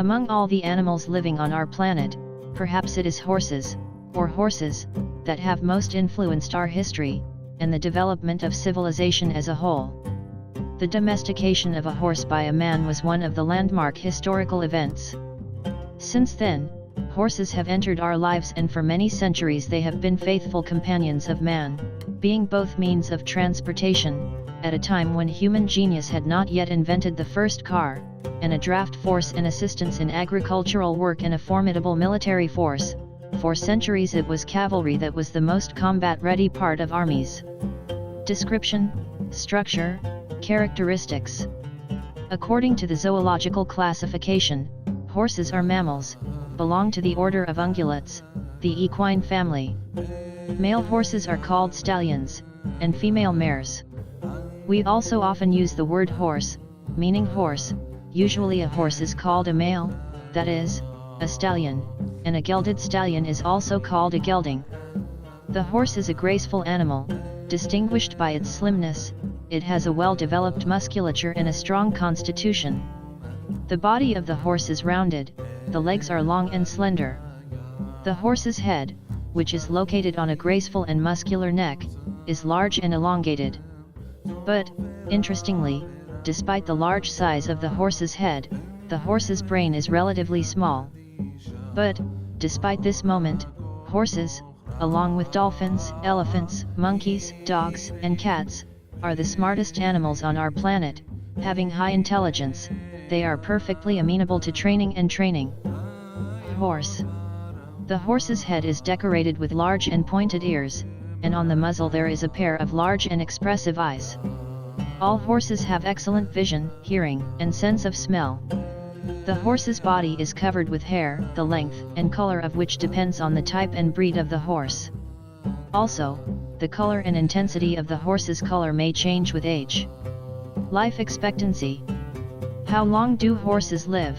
Among all the animals living on our planet, perhaps it is horses, that have most influenced our history, and the development of civilization as a whole. The domestication of a horse by a man was one of the landmark historical events. Since then, horses have entered our lives, and for many centuries they have been faithful companions of man, being both means of transportation, at a time when human genius had not yet invented the first car, and a draft force and assistance in agricultural work, and a formidable military force. For centuries it was cavalry that was the most combat-ready part of armies. Description, structure, characteristics. According to the zoological classification, horses are mammals, belong to the order of ungulates, the equine family. Male horses are called stallions, and female mares. We also often use the word horse, meaning horse. Usually a horse is called a male, that is, a stallion, and a gelded stallion is also called a gelding. The horse is a graceful animal, distinguished by its slimness. It has a well-developed musculature and a strong constitution. The body of the horse is rounded, the legs are long and slender. The horse's head, which is located on a graceful and muscular neck, is large and elongated. But, interestingly, despite the large size of the horse's head, the horse's brain is relatively small. But, despite this moment, horses, along with dolphins, elephants, monkeys, dogs, and cats, are the smartest animals on our planet. Having high intelligence, they are perfectly amenable to training and training. Horse. The horse's head is decorated with large and pointed ears, and on the muzzle there is a pair of large and expressive eyes. All horses have excellent vision, hearing, and sense of smell. The horse's body is covered with hair, the length and color of which depends on the type and breed of the horse. Also, the color and intensity of the horse's color may change with age. Life expectancy. How long do horses live?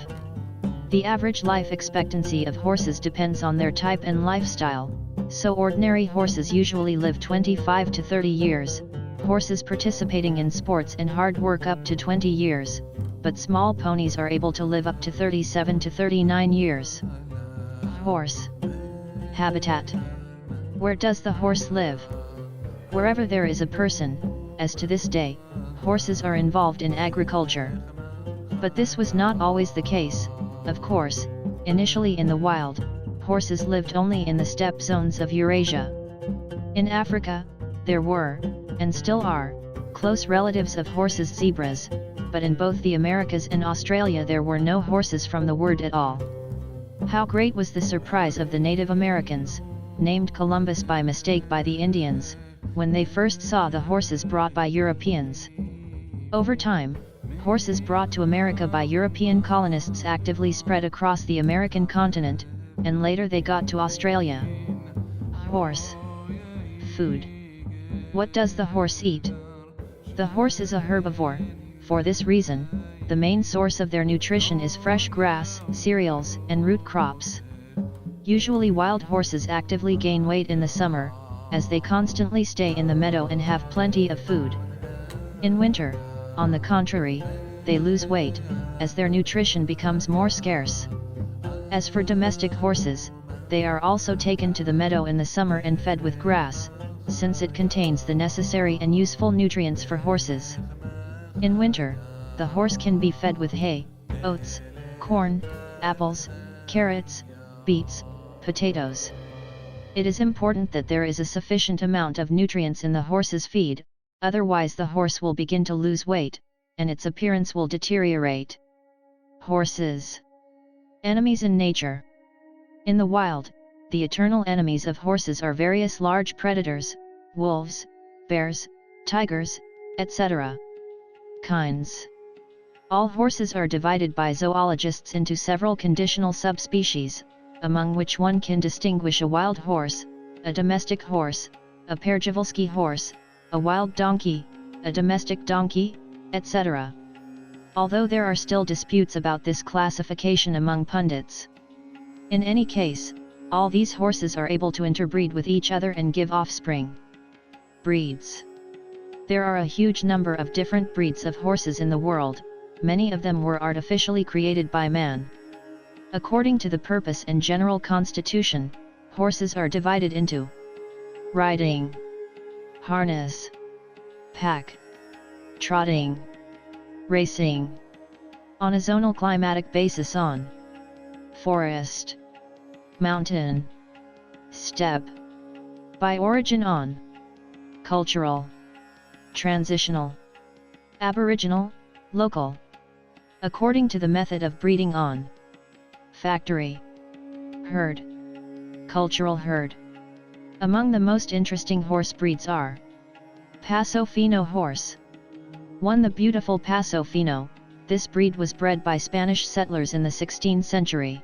The average life expectancy of horses depends on their type and lifestyle, so ordinary horses usually live 25 to 30 years, horses participating in sports and hard work up to 20 years, but small ponies are able to live up to 37 to 39 years. Horse. Habitat. Where does the horse live? Wherever there is a person, as to this day, horses are involved in agriculture. But this was not always the case, of course. Initially in the wild, horses lived only in the steppe zones of Eurasia. In Africa, there were, and still are, close relatives of horses, zebras, but in both the Americas and Australia there were no horses from the word at all. How great was the surprise of the Native Americans, named Columbus by mistake by the Indians, when they first saw the horses brought by Europeans. Over time, horses brought to America by European colonists actively spread across the American continent, and later they got to Australia. Horse. Food. What does the horse eat? The horse is a herbivore. For this reason, the main source of their nutrition is fresh grass, cereals, and root crops. Usually wild horses actively gain weight in the summer, as they constantly stay in the meadow and have plenty of food. In winter, on the contrary, they lose weight, as their nutrition becomes more scarce. As for domestic horses, they are also taken to the meadow in the summer and fed with grass, since it contains the necessary and useful nutrients for horses. In winter, the horse can be fed with hay, oats, corn, apples, carrots, beets, potatoes. It is important that there is a sufficient amount of nutrients in the horse's feed, otherwise the horse will begin to lose weight, and its appearance will deteriorate. Horses. Enemies in nature. In the wild, the eternal enemies of horses are various large predators, wolves, bears, tigers, etc. Kinds. All horses are divided by zoologists into several conditional subspecies, among which one can distinguish a wild horse, a domestic horse, a Przewalski horse, a wild donkey, a domestic donkey, etc. Although there are still disputes about this classification among pundits. In any case, all these horses are able to interbreed with each other and give offspring. Breeds. There are a huge number of different breeds of horses in the world, many of them were artificially created by man. According to the purpose and general constitution, horses are divided into riding, harness, pack, trotting, racing, on a zonal climatic basis on forest, mountain, steppe, by origin on cultural, transitional, aboriginal, local, according to the method of breeding on factory, herd, cultural herd. Among the most interesting horse breeds are Paso Fino horse. 1. The beautiful Paso Fino. This breed was bred by Spanish settlers in the 16th century.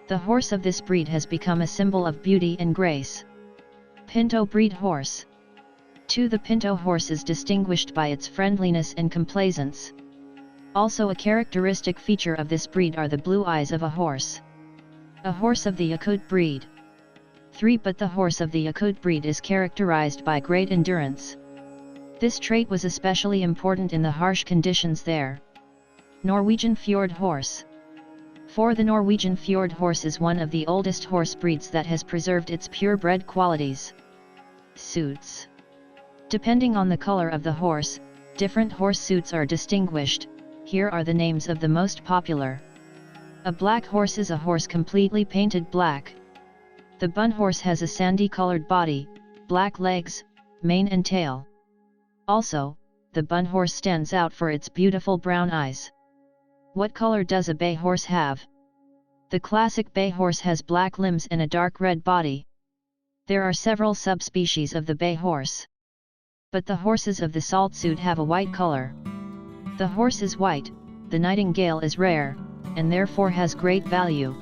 The horse of this breed has become a symbol of beauty and grace. Pinto breed horse. 2. The Pinto horse is distinguished by its friendliness and complaisance. Also a characteristic feature of this breed are the blue eyes of a horse. A horse of the Yaqut breed. 3. But the horse of the Yaqut breed is characterized by great endurance. This trait was especially important in the harsh conditions there. Norwegian Fjord horse. 4. The Norwegian Fjord horse is one of the oldest horse breeds that has preserved its purebred qualities. Suits. Depending on the color of the horse, different horse suits are distinguished. Here are the names of the most popular. A black horse is a horse completely painted black. The bun horse has a sandy-colored body, black legs, mane and tail. Also, the bun horse stands out for its beautiful brown eyes. What color does a bay horse have? The classic bay horse has black limbs and a dark red body. There are several subspecies of the bay horse. But the horses of the salt suit have a white color. The horse is white, the nightingale is rare, and therefore has great value.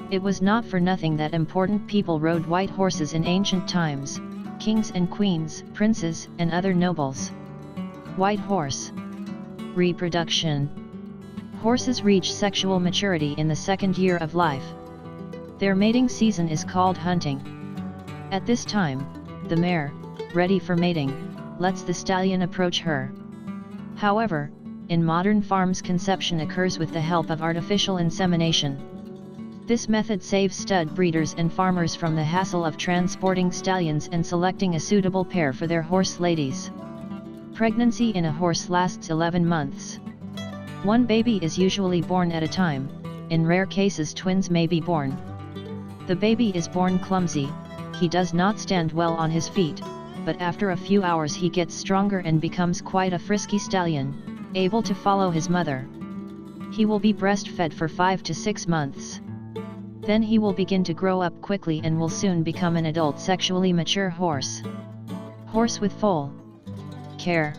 It was not for nothing that important people rode white horses in ancient times, kings and queens, princes, and other nobles. White horse. Reproduction. Horses reach sexual maturity in the second year of life. Their mating season is called hunting. At this time, the mare, ready for mating, lets the stallion approach her. However, in modern farms conception occurs with the help of artificial insemination. This method saves stud breeders and farmers from the hassle of transporting stallions and selecting a suitable pair for their horse ladies. Pregnancy in a horse lasts 11 months. One baby is usually born at a time. In rare cases twins may be born. The baby is born clumsy, he does not stand well on his feet, but after a few hours he gets stronger and becomes quite a frisky stallion, able to follow his mother. He will be breastfed for 5 to 6 months. Then he will begin to grow up quickly and will soon become an adult sexually mature horse. Horse with full care.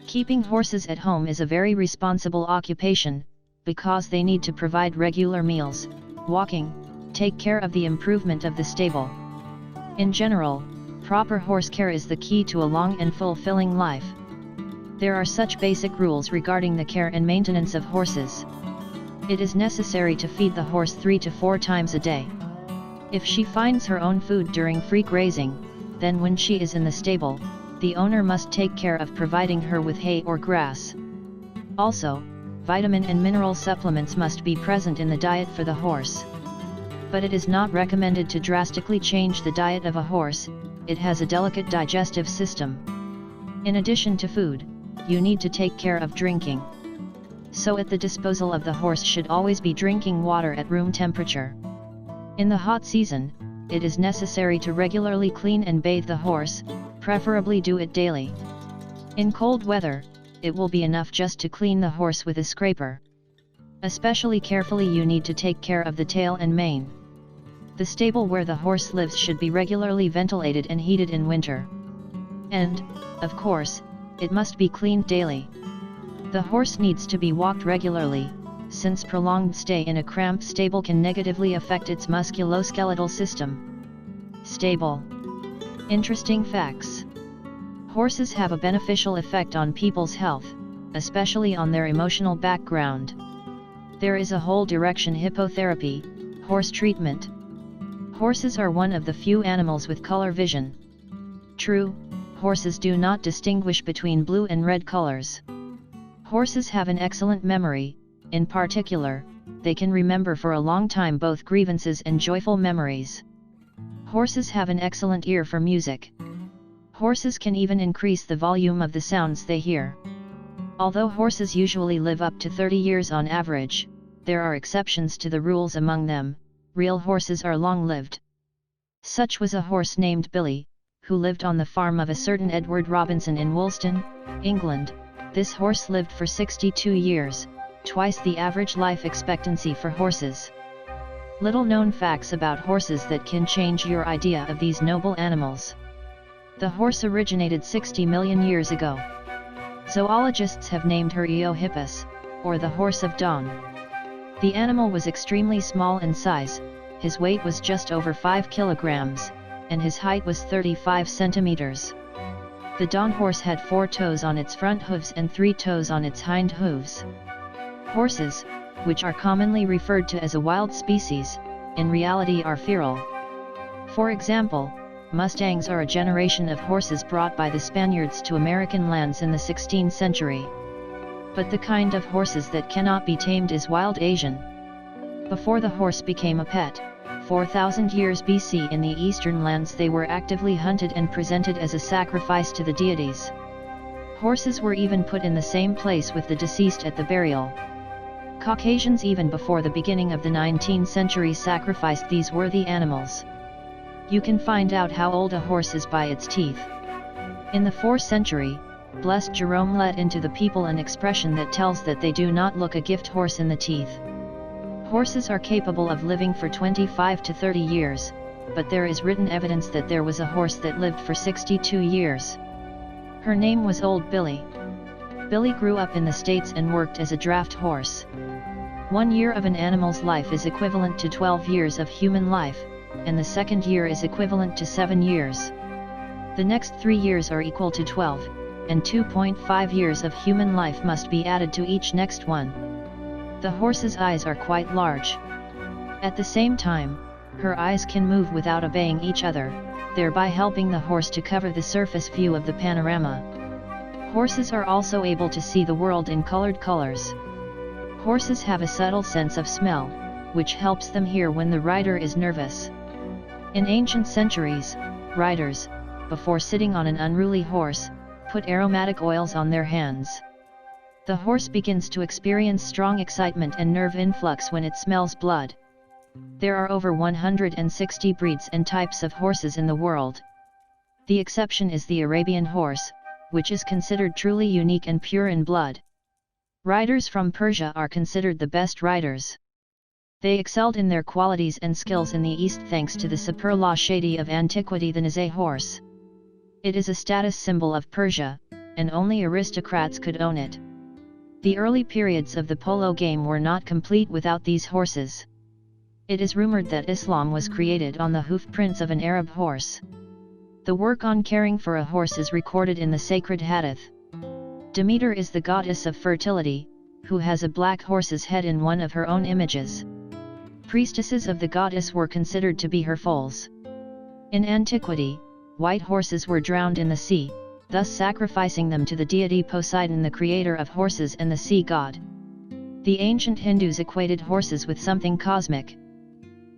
Keeping horses at home is a very responsible occupation, because they need to provide regular meals, walking, take care of the improvement of the stable. In general, proper horse care is the key to a long and fulfilling life. There are such basic rules regarding the care and maintenance of horses. It is necessary to feed the horse 3 to 4 times a day. If she finds her own food during free grazing, then when she is in the stable, the owner must take care of providing her with hay or grass. Also, vitamin and mineral supplements must be present in the diet for the horse. But it is not recommended to drastically change the diet of a horse, it has a delicate digestive system. In addition to food, you need to take care of drinking. So at the disposal of the horse should always be drinking water at room temperature. In the hot season, it is necessary to regularly clean and bathe the horse, preferably do it daily. In cold weather, it will be enough just to clean the horse with a scraper. Especially carefully you need to take care of the tail and mane. The stable where the horse lives should be regularly ventilated and heated in winter. And, of course, it must be cleaned daily. The horse needs to be walked regularly, since prolonged stay in a cramped stable can negatively affect its musculoskeletal system. Stable. Interesting facts. Horses have a beneficial effect on people's health, especially on their emotional background. There is a whole direction hippotherapy, horse treatment. Horses are one of the few animals with color vision. True, horses do not distinguish between blue and red colors. Horses have an excellent memory, in particular, they can remember for a long time both grievances and joyful memories. Horses have an excellent ear for music. Horses can even increase the volume of the sounds they hear. Although horses usually live up to 30 years on average, there are exceptions to the rules among them. Real horses are long-lived. Such was a horse named Billy, who lived on the farm of a certain Edward Robinson in Woolston, England. This horse lived for 62 years, twice the average life expectancy for horses. Little known facts about horses that can change your idea of these noble animals. The horse originated 60 million years ago. Zoologists have named her Eohippus, or the horse of dawn. The animal was extremely small in size, his weight was just over 5 kilograms, and his height was 35 centimeters. The dawn horse had 4 toes on its front hooves and 3 toes on its hind hooves. Horses, which are commonly referred to as a wild species, in reality are feral. For example, Mustangs are a generation of horses brought by the Spaniards to American lands in the 16th century. But the kind of horses that cannot be tamed is wild Asian. Before the horse became a pet, 4,000 years BC in the eastern lands they were actively hunted and presented as a sacrifice to the deities. Horses were even put in the same place with the deceased at the burial. Caucasians even before the beginning of the 19th century sacrificed these worthy animals. You can find out how old a horse is by its teeth. In the 4th century, Blessed Jerome let into the people an expression that tells that they do not look a gift horse in the teeth. Horses are capable of living for 25 to 30 years, but there is written evidence that there was a horse that lived for 62 years. Her name was Old Billy. Billy grew up in the States and worked as a draft horse. 1 year of an animal's life is equivalent to 12 years of human life, and the second year is equivalent to 7 years. The next 3 years are equal to 12, and 2.5 years of human life must be added to each next one. The horse's eyes are quite large. At the same time, her eyes can move without obeying each other, thereby helping the horse to cover the surface view of the panorama. Horses are also able to see the world in colored colors. Horses have a subtle sense of smell, which helps them hear when the rider is nervous. In ancient centuries, riders, before sitting on an unruly horse, put aromatic oils on their hands. The horse begins to experience strong excitement and nerve influx when it smells blood. There are over 160 breeds and types of horses in the world. The exception is the Arabian horse, which is considered truly unique and pure in blood. Riders from Persia are considered the best riders. They excelled in their qualities and skills in the East thanks to the superlaședi of antiquity, the Nizheh horse. It is a status symbol of Persia, and only aristocrats could own it. The early periods of the polo game were not complete without these horses. It is rumored that Islam was created on the hoof prints of an Arab horse. The work on caring for a horse is recorded in the sacred Hadith. Demeter is the goddess of fertility, who has a black horse's head in one of her own images. Priestesses of the goddess were considered to be her foals. In antiquity, white horses were drowned in the sea, thus sacrificing them to the deity Poseidon, the creator of horses and the sea god. The ancient Hindus equated horses with something cosmic.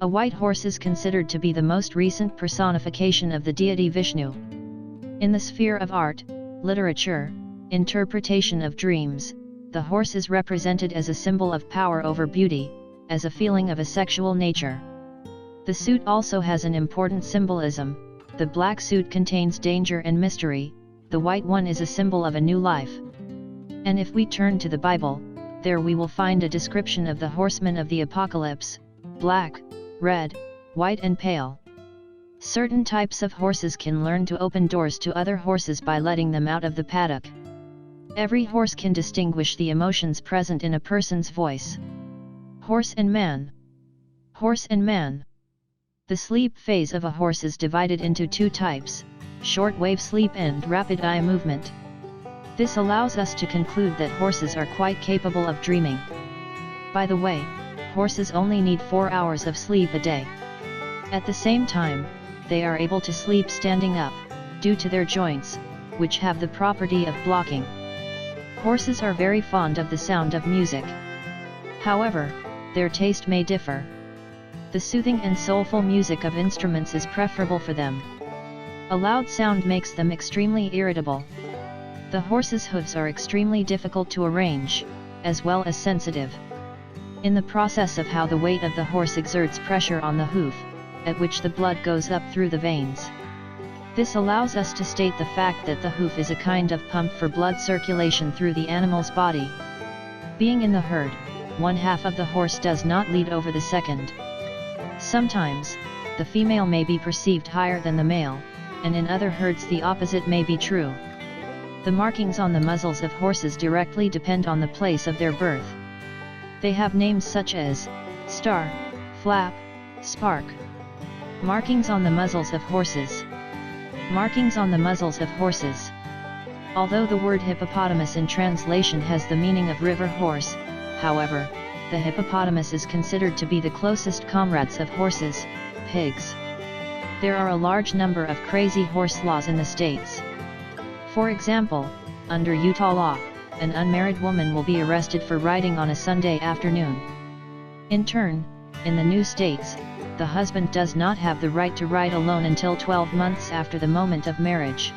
A white horse is considered to be the most recent personification of the deity Vishnu. In the sphere of art, literature, interpretation of dreams, the horse is represented as a symbol of power over beauty, as a feeling of a sexual nature. The suit also has an important symbolism. The black suit contains danger and mystery, the white one is a symbol of a new life. And if we turn to the Bible, there we will find a description of the horsemen of the apocalypse: black, red, white and pale. Certain types of horses can learn to open doors to other horses by letting them out of the paddock. Every horse can distinguish the emotions present in a person's voice. Horse and man. Horse and man. The sleep phase of a horse is divided into 2 types: short-wave sleep and rapid eye movement. This allows us to conclude that horses are quite capable of dreaming. By the way, horses only need 4 hours of sleep a day. At the same time, they are able to sleep standing up, due to their joints, which have the property of blocking. Horses are very fond of the sound of music. However, their taste may differ. The soothing and soulful music of instruments is preferable for them. A loud sound makes them extremely irritable. The horse's hooves are extremely difficult to arrange, as well as sensitive. In the process of how the weight of the horse exerts pressure on the hoof, at which the blood goes up through the veins. This allows us to state the fact that the hoof is a kind of pump for blood circulation through the animal's body. Being in the herd, one half of the horse does not lead over the second. Sometimes, the female may be perceived higher than the male, and in other herds the opposite may be true. The markings on the muzzles of horses directly depend on the place of their birth. They have names such as star, flap, spark. Markings on the muzzles of horses. Markings on the muzzles of horses. Although the word hippopotamus in translation has the meaning of river horse, however, the hippopotamus is considered to be the closest comrades of horses, pigs. There are a large number of crazy horse laws in the states. For example, under Utah law, an unmarried woman will be arrested for riding on a Sunday afternoon. In turn, in the new states, the husband does not have the right to ride alone until 12 months after the moment of marriage.